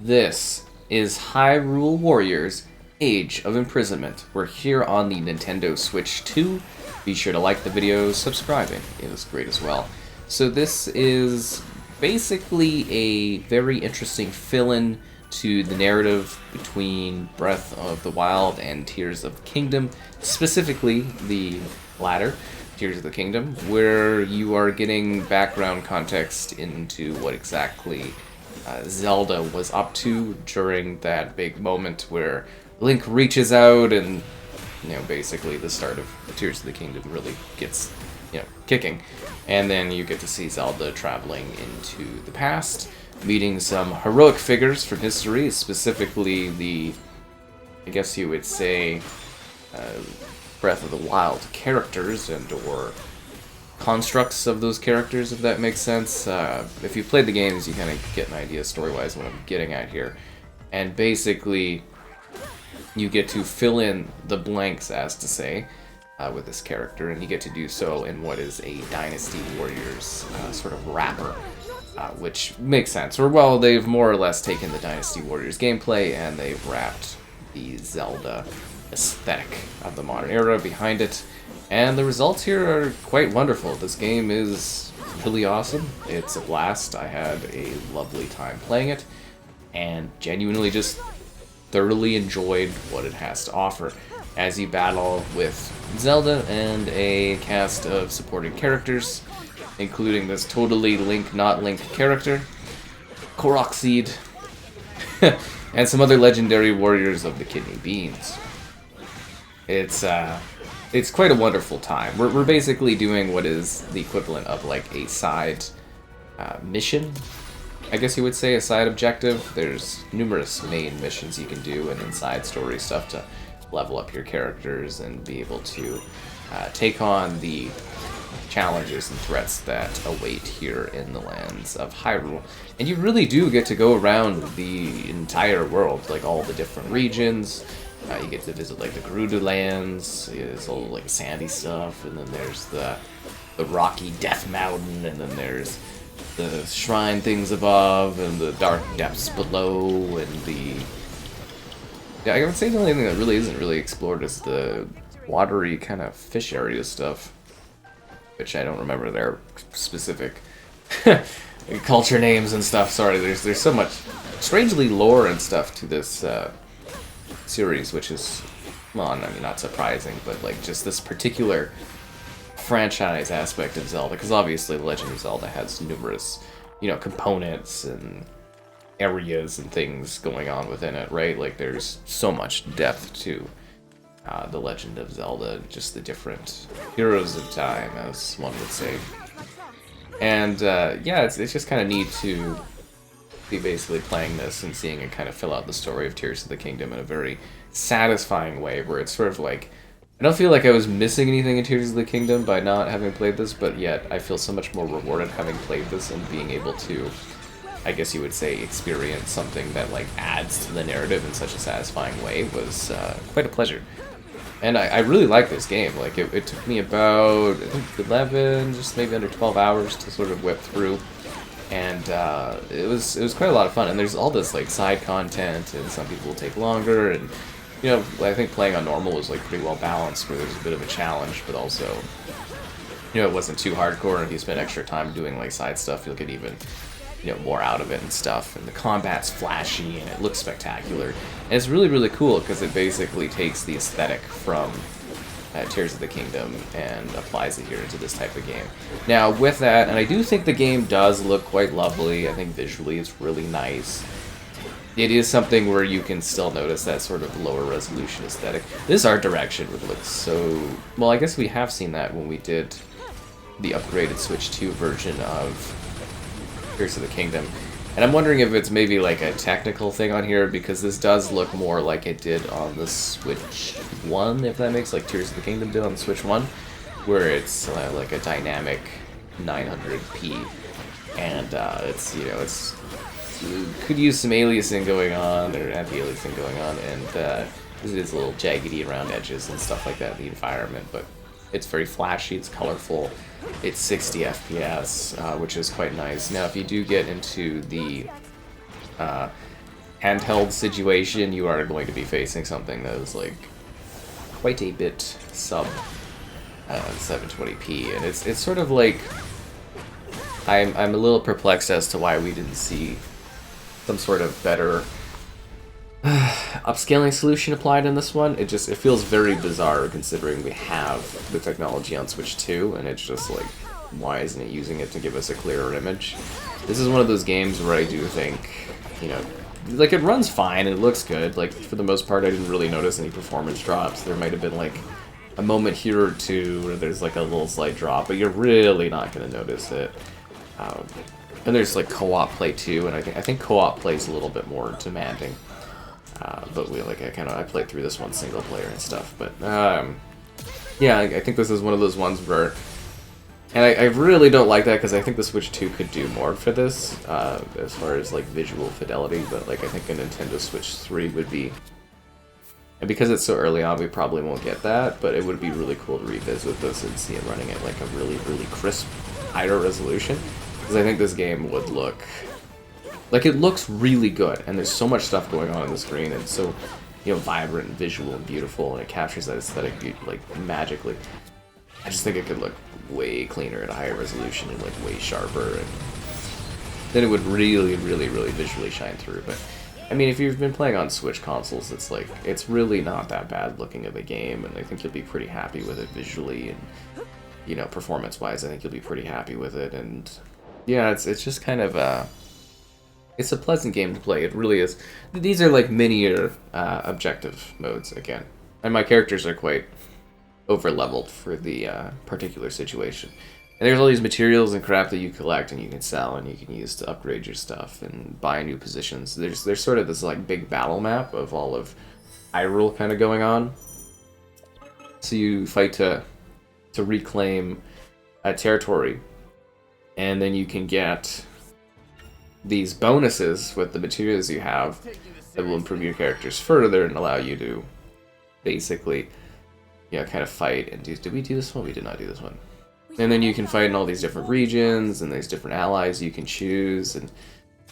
This is Hyrule Warriors Age of Imprisonment. We're here on the Nintendo Switch 2. Be sure to like the video, subscribing is great as well. So this is basically a very interesting fill-in to the narrative between Breath of the Wild and Tears of the Kingdom, specifically the latter, Tears of the Kingdom, where you are getting background context into what exactly Zelda was up to during that big moment where Link reaches out and, basically the start of the Tears of the Kingdom really gets, kicking. And then you get to see Zelda traveling into the past, meeting some heroic figures from history, specifically the, I guess you would say, Breath of the Wild characters or constructs of those characters, if that makes sense. If you played the games, you kind of get an idea story-wise what I'm getting at here. And basically, you get to fill in the blanks, as to say, with this character, and you get to do so in what is a Dynasty Warriors sort of wrapper, which makes sense. Or, well, they've more or less taken the Dynasty Warriors gameplay and they've wrapped the Zelda aesthetic of the modern era behind it. And the results here are quite wonderful. This game is really awesome. It's a blast. I had a lovely time playing it, and genuinely just thoroughly enjoyed what it has to offer as you battle with Zelda and a cast of supporting characters, including this totally Link not Link character, Korok Seed, and some other legendary warriors of the kidney beans. It's quite a wonderful time. We're basically doing what is the equivalent of like a side mission, I guess you would say, a side objective. There's numerous main missions you can do and then side story stuff to level up your characters and be able to take on the challenges and threats that await here in the lands of Hyrule. And you really do get to go around the entire world, like all the different regions. You get to visit like the Gerudo lands, there's all like sandy stuff, and then there's the rocky Death Mountain, and then there's the shrine things above, and the dark depths below, and the... Yeah, I would say the only thing that really isn't really explored is the watery kind of fish area stuff, which I don't remember their specific culture names and stuff. Sorry, there's so much strangely lore and stuff to this series, which is, well, I mean, not surprising, but like just this particular franchise aspect of Zelda, because obviously the Legend of Zelda has numerous, components and areas and things going on within it, right? Like there's so much depth to the Legend of Zelda, just the different heroes of time, as one would say. And yeah, it's just kind of neat to be basically playing this and seeing it kind of fill out the story of Tears of the Kingdom in a very satisfying way, where it's sort of like, I don't feel like I was missing anything in Tears of the Kingdom by not having played this, but yet I feel so much more rewarded having played this and being able to, I guess you would say, experience something that like adds to the narrative in such a satisfying way was quite a pleasure. And I really like this game. Like it took me about, I think, 11, just maybe under 12 hours to sort of whip through. And it was quite a lot of fun, and there's all this like side content, and some people will take longer, and I think playing on normal was like pretty well balanced, where there's a bit of a challenge, but also it wasn't too hardcore. And if you spend extra time doing like side stuff, you'll get even more out of it and stuff. And the combat's flashy and it looks spectacular, and it's really, really cool because it basically takes the aesthetic from Tears of the Kingdom and applies it here into this type of game. Now, with that, and I do think the game does look quite lovely. I think visually it's really nice. It is something where you can still notice that sort of lower resolution aesthetic. This art direction would look so... Well, I guess we have seen that when we did the upgraded Switch 2 version of Tears of the Kingdom. And I'm wondering if it's maybe like a technical thing on here, because this does look more like it did on the Switch 1, if that makes, like Tears of the Kingdom did on the Switch 1, where it's like a dynamic 900p, and it's could use some aliasing going on, or anti-aliasing going on, and it is a little jaggedy around edges and stuff like that in the environment, but it's very flashy, it's colorful, it's 60 FPS, which is quite nice. Now, if you do get into the handheld situation, you are going to be facing something that is like quite a bit sub 720p, and it's sort of like I'm a little perplexed as to why we didn't see some sort of better upscaling solution applied in this one. It feels very bizarre considering we have the technology on Switch 2, and it's just like, why isn't it using it to give us a clearer image? This is one of those games where I do think, you know, like, it runs fine, it looks good. Like, for the most part, I didn't really notice any performance drops. There might have been, like, a moment here or two where there's, like, a little slight drop, but you're really not going to notice it. And there's, like, co-op play, too, and I think co-op play is a little bit more demanding. But I played through this one single player and stuff, but, yeah, I think this is one of those ones where... And I really don't like that, because I think the Switch 2 could do more for this, as far as, like, visual fidelity, but, like, I think a Nintendo Switch 3 would be... And because it's so early on, we probably won't get that, but it would be really cool to revisit this and see it running at, like, a really, really crisp, higher resolution, because I think this game would look... Like, it looks really good, and there's so much stuff going on the screen, and so, you know, vibrant and visual and beautiful, and it captures that aesthetic, like, magically. I just think it could look way cleaner at a higher resolution and like way sharper, and then it would really, really, really visually shine through. But I mean, if you've been playing on Switch consoles, it's like, it's really not that bad looking of a game, and I think you'll be pretty happy with it visually, and, you know, performance-wise, I think you'll be pretty happy with it. And yeah, it's just kind of it's a pleasant game to play. It really is. These are like minier objective modes again, and my characters are quite over-leveled for the particular situation. And there's all these materials and crap that you collect and you can sell and you can use to upgrade your stuff and buy new positions. There's sort of this like big battle map of all of Hyrule kind of going on. So you fight to reclaim a territory, and then you can get these bonuses with the materials you have that will improve your characters further and allow you to basically, you know, kind of fight and do... Did we do this one? We did not do this one. And then you can fight in all these different regions, and there's different allies you can choose, and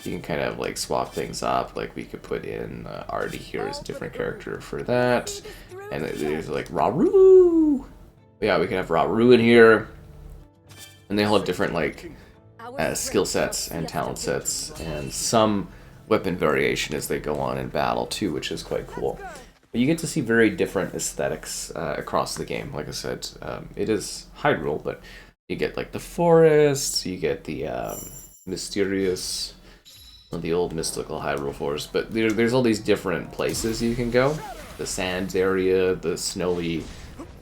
you can kind of like swap things up. Like, we could put in Artie here as a different character for that. And there's like Rauru! Yeah, we can have Rauru in here. And they all have different like skill sets and talent sets, and some weapon variation as they go on in battle too, which is quite cool. But you get to see very different aesthetics across the game. Like I said, it is Hyrule, but you get like the forests, you get the mysterious, the old mystical Hyrule forest, but there's all these different places you can go. The sand area, the snowy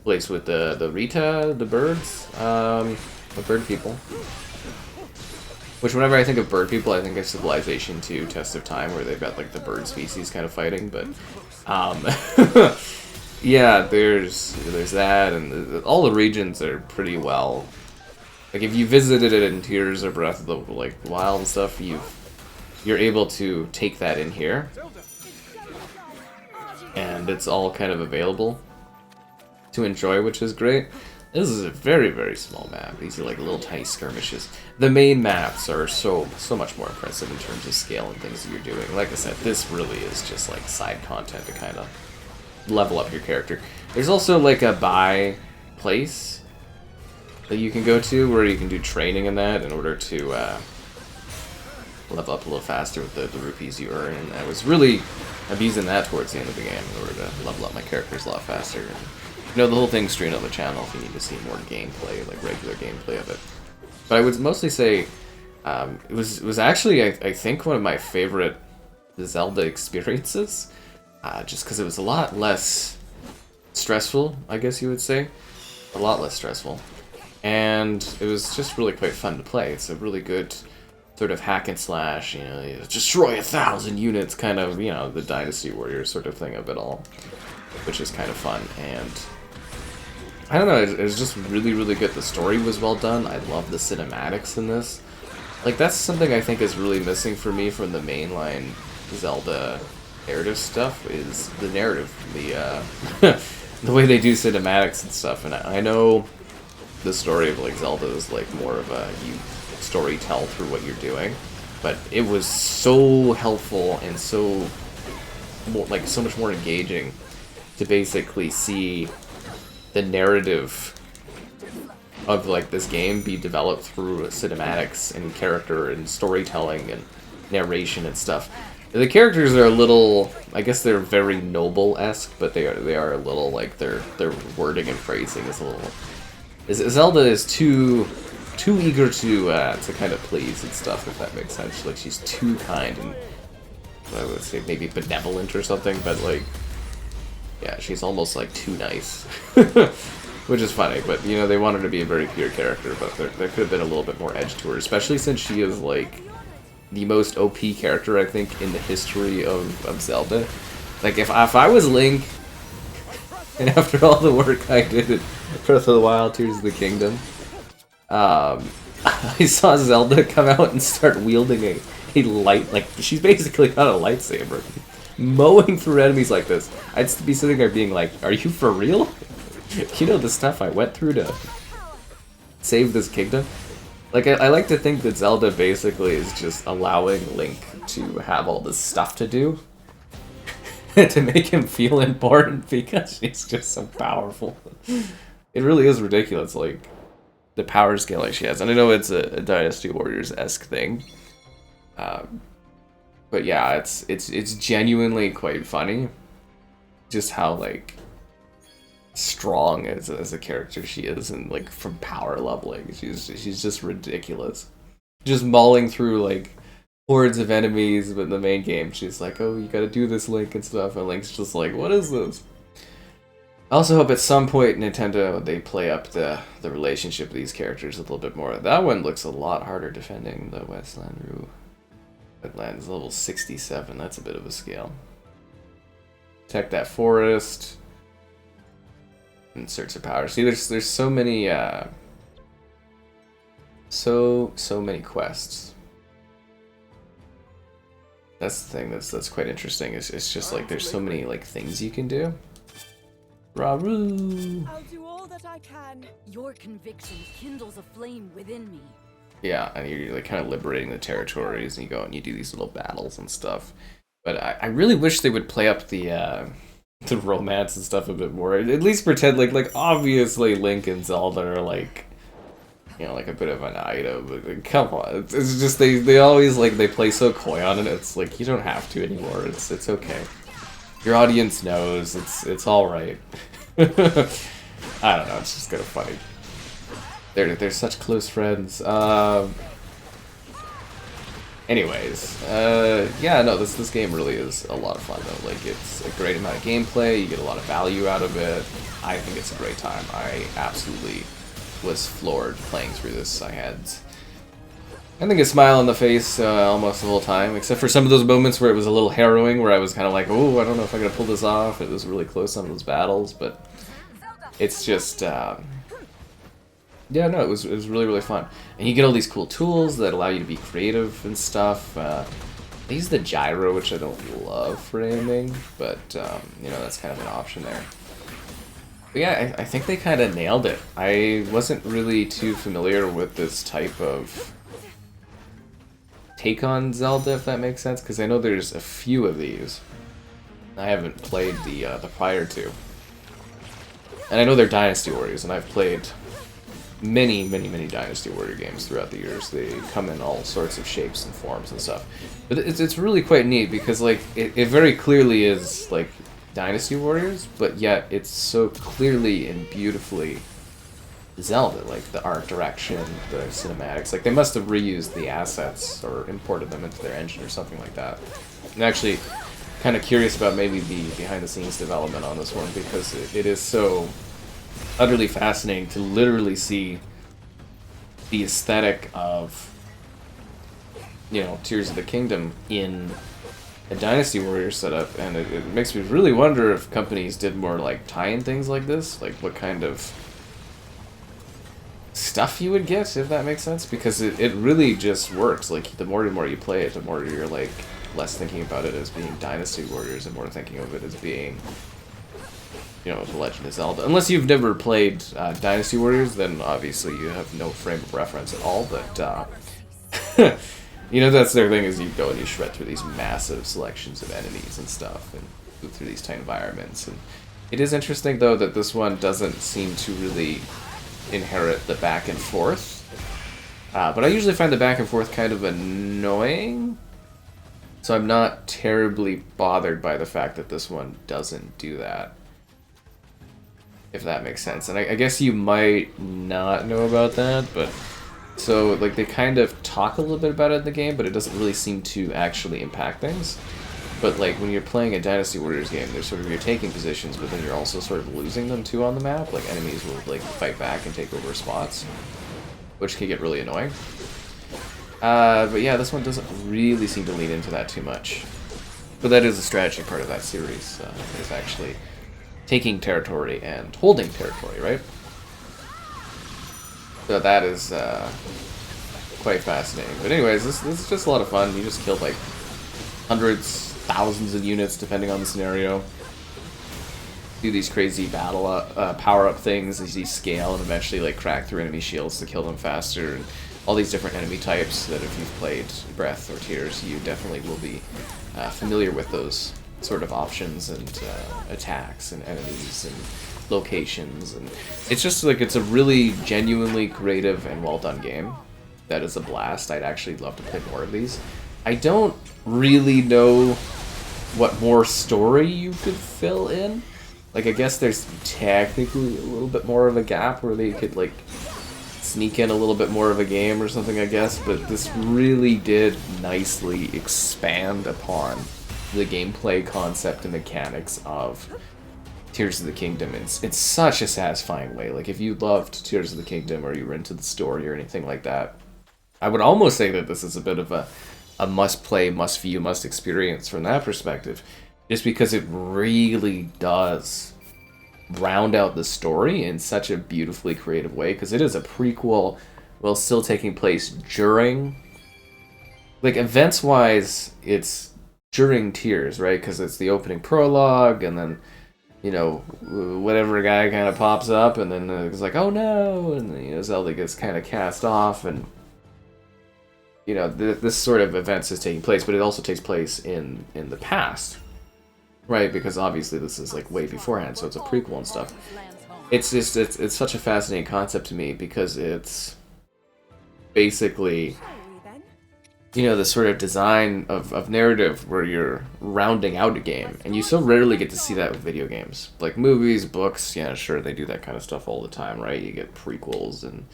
place with the Rita, the birds, the bird people. Which, whenever I think of bird people, I think of Civilization 2, Test of Time, where they've got like the bird species kind of fighting, but yeah, there's that, and all the regions are pretty well. Like, if you visited it in Tears or Breath of the Wild and stuff, you're able to take that in here, and it's all kind of available to enjoy, which is great. This is a very, very small map. These are like little tiny skirmishes. The main maps are so much more impressive in terms of scale and things that you're doing. Like I said, this really is just like side content to kind of level up your character. There's also like a buy place that you can go to where you can do training in that in order to level up a little faster with the rupees you earn. And I was really abusing that towards the end of the game in order to level up my characters a lot faster. And, you know, the whole thing's streamed on the channel if you need to see more gameplay, like regular gameplay of it. But I would mostly say it was actually, I think, one of my favorite Zelda experiences, just because it was a lot less stressful, I guess you would say. A lot less stressful. And it was just really quite fun to play. It's a really good sort of hack and slash, you know, you destroy 1,000 units, kind of, you know, the Dynasty Warriors sort of thing of it all, which is kind of fun. And I don't know, it was just really, really good. The story was well done. I love the cinematics in this. Like, that's something I think is really missing for me from the mainline Zelda narrative stuff, is the narrative, the the way they do cinematics and stuff. And I know the story of like Zelda is like more of a you story tell through what you're doing, but it was so helpful and so so much more engaging to basically see the narrative of like this game be developed through cinematics and character and storytelling and narration and stuff. The characters are a little, I guess they're very Noble-esque, but they are a little like their wording and phrasing is a little. Zelda is too eager to kind of please and stuff, if that makes sense. Like she's too kind and I would say maybe benevolent or something, but like yeah, she's almost like too nice. Which is funny, but you know, they want her to be a very pure character, but there could have been a little bit more edge to her, especially since she is like the most OP character, I think, in the history of Zelda. Like, if I was Link, and after all the work I did in Breath of the Wild, Tears of the Kingdom, I saw Zelda come out and start wielding a light, like, she's basically got a lightsaber, mowing through enemies like this. I'd be sitting there being like, are you for real? You know the stuff I went through to save this kingdom? Like, I like to think that Zelda basically is just allowing Link to have all this stuff to do to make him feel important because she's just so powerful. It really is ridiculous, like, the power scaling she has. And I know it's a Dynasty Warriors-esque thing. But yeah, it's genuinely quite funny. Just how, like, strong as a character she is, and like from power leveling she's just ridiculous, just mauling through like hordes of enemies. But in the main game she's like, oh, you gotta do this, Link, and stuff, and Link's just like, what is this? I also hope at some point Nintendo they play up the relationship of these characters a little bit more. That one looks a lot harder, defending the Westland Wetlands level 67. That's a bit of a scale. Protect that forest. Inserts of power. See, there's so many so many quests. That's the thing that's quite interesting. It's just like there's so many like things you can do. Rauru. I'll do all that I can. Your conviction kindles a flame within me. Yeah, and you're like kind of liberating the territories, and you go and you do these little battles and stuff. But I really wish they would play up the romance and stuff a bit more. At least pretend like obviously Link and Zelda are like, you know, like a bit of an item. But come on, it's just they always like they play so coy on it. It's like you don't have to anymore. It's okay. Your audience knows. It's all right. I don't know. It's just kind of funny. They're such close friends. Anyways, yeah, no, this game really is a lot of fun, though. Like, it's a great amount of gameplay, you get a lot of value out of it. I think it's a great time. I absolutely was floored playing through this. I think a smile on the face almost the whole time, except for some of those moments where it was a little harrowing, where I was kind of like, oh, I don't know if I'm going to pull this off. It was really close, some of those battles, but it's just... yeah, no, it was really, really fun. And you get all these cool tools that allow you to be creative and stuff. They use the gyro, which I don't love for aiming, but, you know, that's kind of an option there. But yeah, I think they kind of nailed it. I wasn't really too familiar with this type of take on Zelda, if that makes sense, because I know there's a few of these. I haven't played the prior two. And I know they're Dynasty Warriors, and I've played many Dynasty Warrior games throughout the years. They come in all sorts of shapes and forms and stuff. But it's really quite neat because like it very clearly is like Dynasty Warriors, but yet it's so clearly and beautifully Zelda, like the art direction, the cinematics. Like they must have reused the assets or imported them into their engine or something like that. I'm actually kind of curious about maybe the behind the scenes development on this one because it is so utterly fascinating to literally see the aesthetic of, you know, Tears of the Kingdom in a Dynasty Warrior setup, and it makes me really wonder if companies did more like tie-in things like this, like what kind of stuff you would get, if that makes sense, because it really just works. Like the more and more you play it, the more you're like less thinking about it as being Dynasty Warriors and more thinking of it as being, you know, The Legend of Zelda. Unless you've never played Dynasty Warriors, then obviously you have no frame of reference at all, but You know, that's their thing, is you go and you shred through these massive selections of enemies and stuff, and move through these tight environments. And it is interesting, though, that this one doesn't seem to really inherit the back and forth. But I usually find the back and forth kind of annoying, so I'm not terribly bothered by the fact that this one doesn't do that, if that makes sense. And I guess you might not know about that, but so like they kind of talk a little bit about it in the game, but it doesn't really seem to actually impact things. But like when you're playing a Dynasty Warriors game, there's sort of, you're taking positions, but then you're also sort of losing them too on the map. Like enemies will like fight back and take over spots, which can get really annoying. But yeah, this one doesn't really seem to lean into that too much. But that is a strategy part of that series, is actually taking territory and holding territory, right? So that is quite fascinating. But anyways, this is just a lot of fun. You just killed like hundreds, thousands of units depending on the scenario. Do these crazy battle power-up things as you scale and eventually like crack through enemy shields to kill them faster. And all these different enemy types that if you've played Breath or Tears, you definitely will be familiar with those sort of options and attacks and enemies and locations. And it's just like, it's a really genuinely creative and well done game. That is a blast. I'd actually love to play more of these. I don't really know what more story you could fill in. Like, I guess there's technically a little bit more of a gap where they could, like, sneak in a little bit more of a game or something, I guess, but this really did nicely expand upon the gameplay concept and mechanics of Tears of the Kingdom in such a satisfying way. Like, if you loved Tears of the Kingdom or you were into the story or anything like that, I would almost say that this is a bit of a must-play, must-view, must-experience from that perspective, just because it really does round out the story in such a beautifully creative way, because it is a prequel while still taking place during, like, events-wise, it's during Tears, right? Because it's the opening prologue, and then, you know, whatever guy kind of pops up, and then it's like, oh no, and then, you know, Zelda gets kind of cast off, and you know, this sort of events is taking place, but it also takes place in the past, right? Because obviously this is like way beforehand, so it's a prequel and stuff. It's just, it's such a fascinating concept to me, because it's basically, you know, the sort of design of narrative where you're rounding out a game, and you so rarely get to see that with video games. Like movies, books, yeah, sure, they do that kind of stuff all the time, right? You get prequels and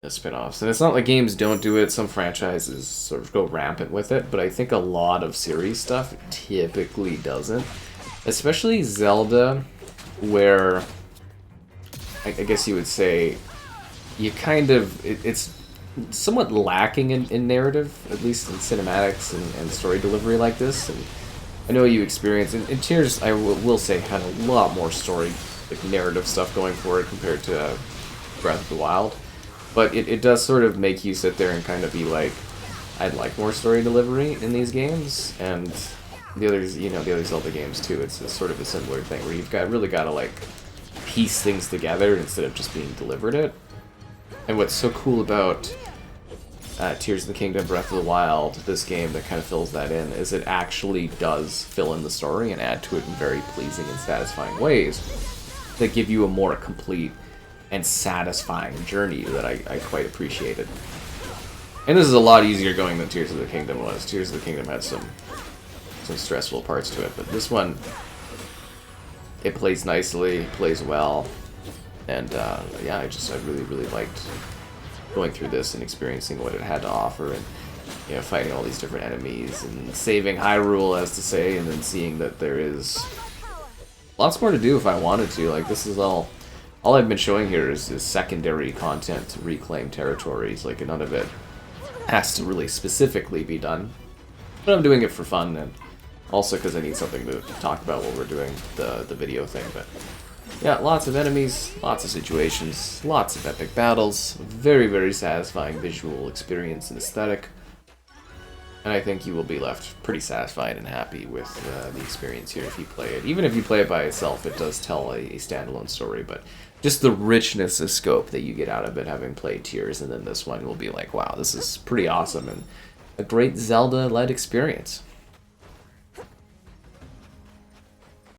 spin-offs, and it's not like games don't do it. Some franchises sort of go rampant with it, but I think a lot of series stuff typically doesn't, especially Zelda, where I guess you would say you kind of, it's somewhat lacking in narrative, at least in cinematics and story delivery like this. And I know you experience in Tears, I will say, had a lot more story, like narrative stuff going for it compared to Breath of the Wild. But it does sort of make you sit there and kind of be like, I'd like more story delivery in these games. And the others, you know, the other Zelda games too, it's sort of a similar thing where you've really got to like piece things together instead of just being delivered it. And what's so cool about Tears of the Kingdom, Breath of the Wild, this game that kind of fills that in, is it actually does fill in the story and add to it in very pleasing and satisfying ways that give you a more complete and satisfying journey that I quite appreciated. And this is a lot easier going than Tears of the Kingdom was. Tears of the Kingdom had some stressful parts to it, but this one, it plays nicely, plays well, and yeah, I really liked going through this and experiencing what it had to offer, and you know, fighting all these different enemies and saving Hyrule, as to say, and then seeing that there is lots more to do if I wanted to. Like, this is all I've been showing here is secondary content to reclaim territories. Like, none of it has to really specifically be done. But I'm doing it for fun, and also because I need something to talk about while we're doing the video thing. But yeah, lots of enemies, lots of situations, lots of epic battles, very, very satisfying visual experience and aesthetic. And I think you will be left pretty satisfied and happy with the experience here if you play it. Even if you play it by itself, it does tell a standalone story, but just the richness of scope that you get out of it, having played Tears and then this one, will be like, wow, this is pretty awesome. And a great Zelda-led experience.